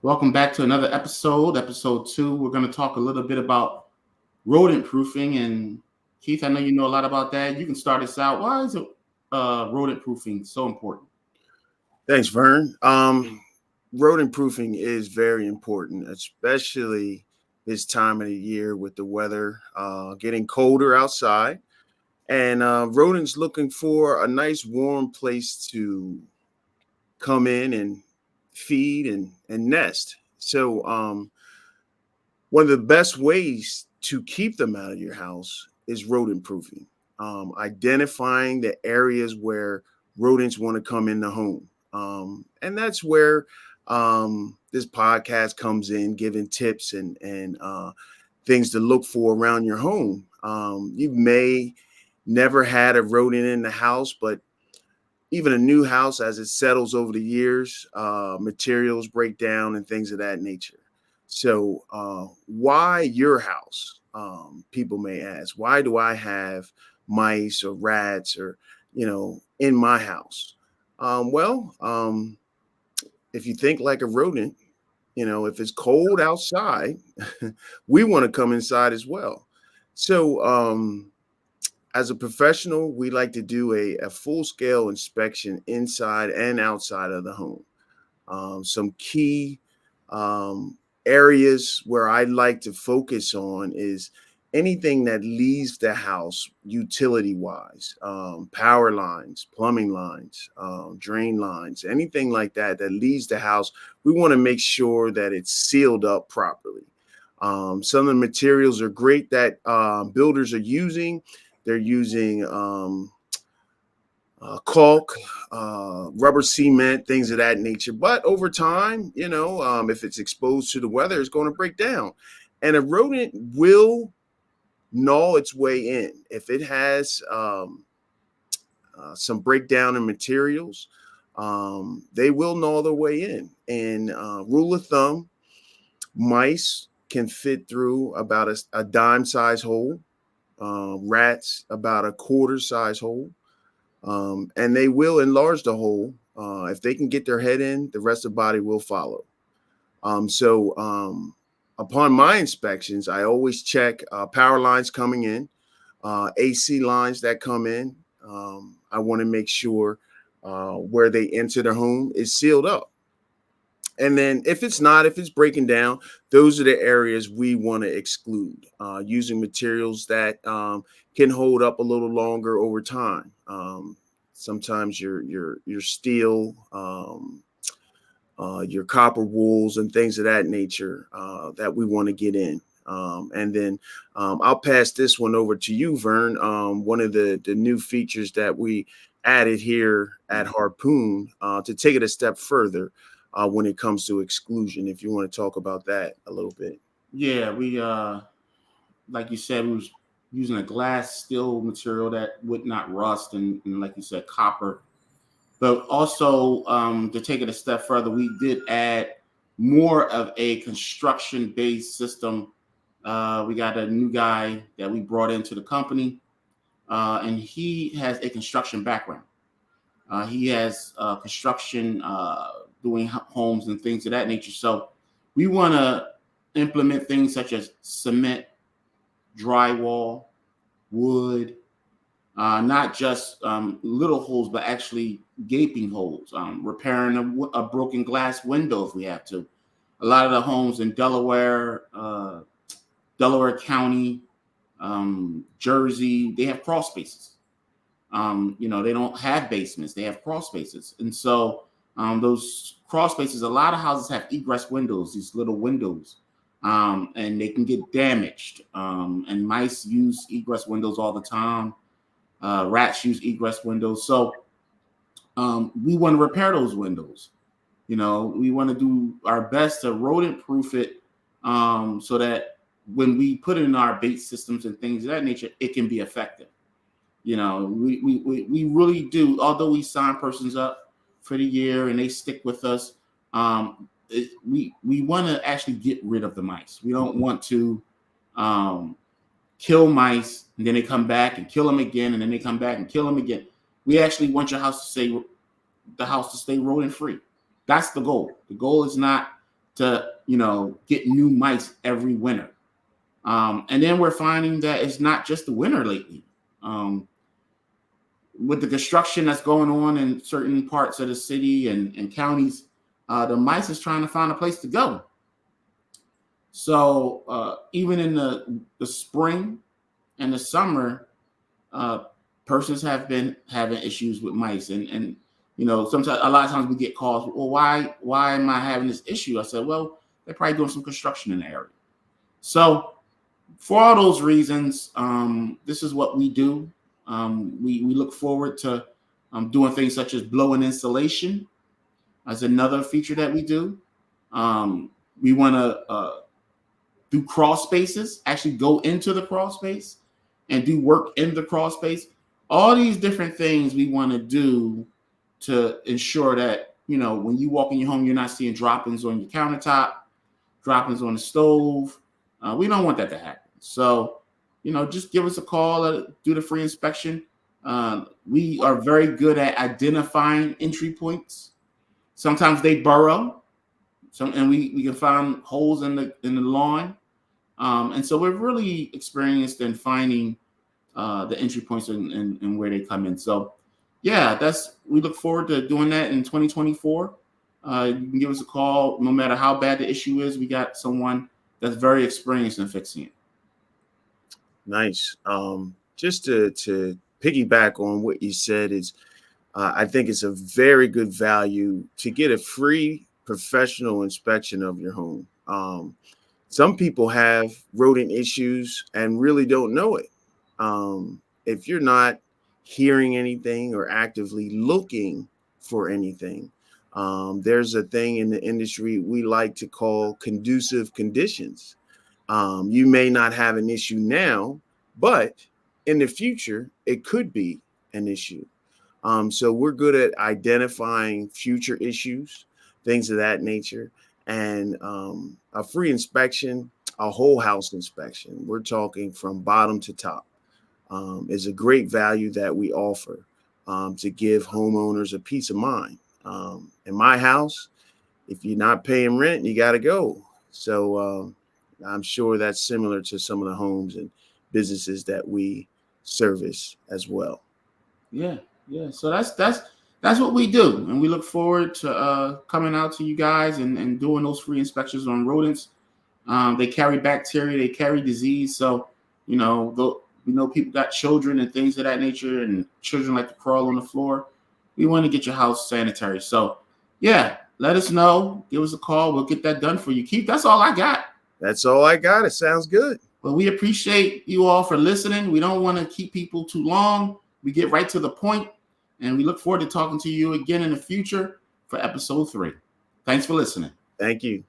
Welcome back to another episode 2. We're going to talk a little bit about rodent proofing. And Keith, I know you know a lot about that. You can start us out. Why is rodent proofing so important? Thanks, Vern. Rodent proofing is very important, especially this time of the year with the weather getting colder outside, and rodents looking for a nice warm place to come in and feed and nest. So, one of the best ways to keep them out of your house is rodent proofing, identifying the areas where rodents want to come in the home. And that's where this podcast comes in, giving tips and things to look for around your home. You may never had a rodent in the house, but even a new house, as it settles over the years, materials break down and things of that nature. So, why your house? People may ask, why do I have mice or rats or, in my house? Well, if you think like a rodent, if it's cold outside, we want to come inside as well. So, as a professional, we like to do a full scale inspection inside and outside of the home. Some key areas where I like to focus on is anything that leaves the house utility wise, power lines, plumbing lines, drain lines, anything like that leaves the house. We want to make sure that it's sealed up properly. Some of the materials are great that builders are using. They're using caulk, rubber cement, things of that nature. But over time, if it's exposed to the weather, it's going to break down. And a rodent will gnaw its way in. If it has some breakdown in materials, they will gnaw their way in. And rule of thumb, mice can fit through about a dime size hole, rats about a quarter size hole. And they will enlarge the hole. If they can get their head in, the rest of the body will follow. So, upon my inspections, I always check power lines coming in, AC lines that come in. I want to make sure where they enter the home is sealed up. And then if it's not, if it's breaking down, those are the areas we want to exclude, using materials that can hold up a little longer over time. Sometimes your steel, your copper wools and things of that nature that we want to get in. And then I'll pass this one over to you, Vern. One of the new features that we added here at Harpoon to take it a step further when it comes to exclusion, if you want to talk about that a little bit. Yeah, we like you said, we was using a glass steel material that would not rust, and like you said, copper. But also, to take it a step further, we did add more of a construction-based system. We got a new guy that we brought into the company, and he has a construction background. He has construction, doing homes and things of that nature. So we want to implement things such as cement, drywall, wood, not just little holes, but actually gaping holes, repairing a broken glass window if we have to. A lot of the homes in Delaware County, Jersey, they have crawl spaces. They don't have basements; they have crawl spaces, and so those crawl spaces. A lot of houses have egress windows, these little windows, and they can get damaged. And mice use egress windows all the time. Rats use egress windows, so we want to repair those windows. We want to do our best to rodent proof it, so that when we put it in our bait systems and things of that nature, it can be effective. We really do. Although we sign persons up for the year and they stick with us, we want to actually get rid of the mice. We don't want to kill mice and then they come back and kill them again, and then they come back and kill them again. We actually want your house to stay rodent free. That's the goal. The goal is not to, get new mice every winter. And then we're finding that it's not just the winter lately. With the construction that's going on in certain parts of the city and counties, the mice is trying to find a place to go. So even in the spring and the summer, persons have been having issues with mice. And sometimes, a lot of times we get calls, well, why am I having this issue? I said, well, they're probably doing some construction in the area. So for all those reasons, this is what we do. We look forward to doing things such as blowing insulation as another feature that we do. We want to do crawl spaces, actually go into the crawl space and do work in the crawl space. All these different things we want to do to ensure that, when you walk in your home, you're not seeing droppings on your countertop, droppings on the stove. We don't want that to happen. So, just give us a call, do the free inspection. We are very good at identifying entry points. Sometimes they burrow, and we can find holes in the lawn. And so we're really experienced in finding the entry points and where they come in. So, yeah, we look forward to doing that in 2024. You can give us a call. No matter how bad the issue is, we got someone that's very experienced in fixing it. Nice. Just to piggyback on what you said is, I think it's a very good value to get a free professional inspection of your home. Some people have rodent issues and really don't know it. If you're not hearing anything or actively looking for anything, there's a thing in the industry we like to call conducive conditions. You may not have an issue now, but in the future, it could be an issue. So we're good at identifying future issues, things of that nature. And a free inspection, a whole house inspection, we're talking from bottom to top, is a great value that we offer to give homeowners a peace of mind. In my house, if you're not paying rent, you got to go. So I'm sure that's similar to some of the homes and businesses that we service as well. Yeah. So that's what we do, and we look forward to coming out to you guys and doing those free inspections on rodents. They carry bacteria, they carry disease. So people got children and things of that nature, and children like to crawl on the floor. We want to get your house sanitary. So yeah, let us know. Give us a call. We'll get that done for you. Keith, that's all I got. That's all I got. It sounds good. Well, we appreciate you all for listening. We don't want to keep people too long. We get right to the point, and we look forward to talking to you again in the future for episode 3. Thanks for listening. Thank you.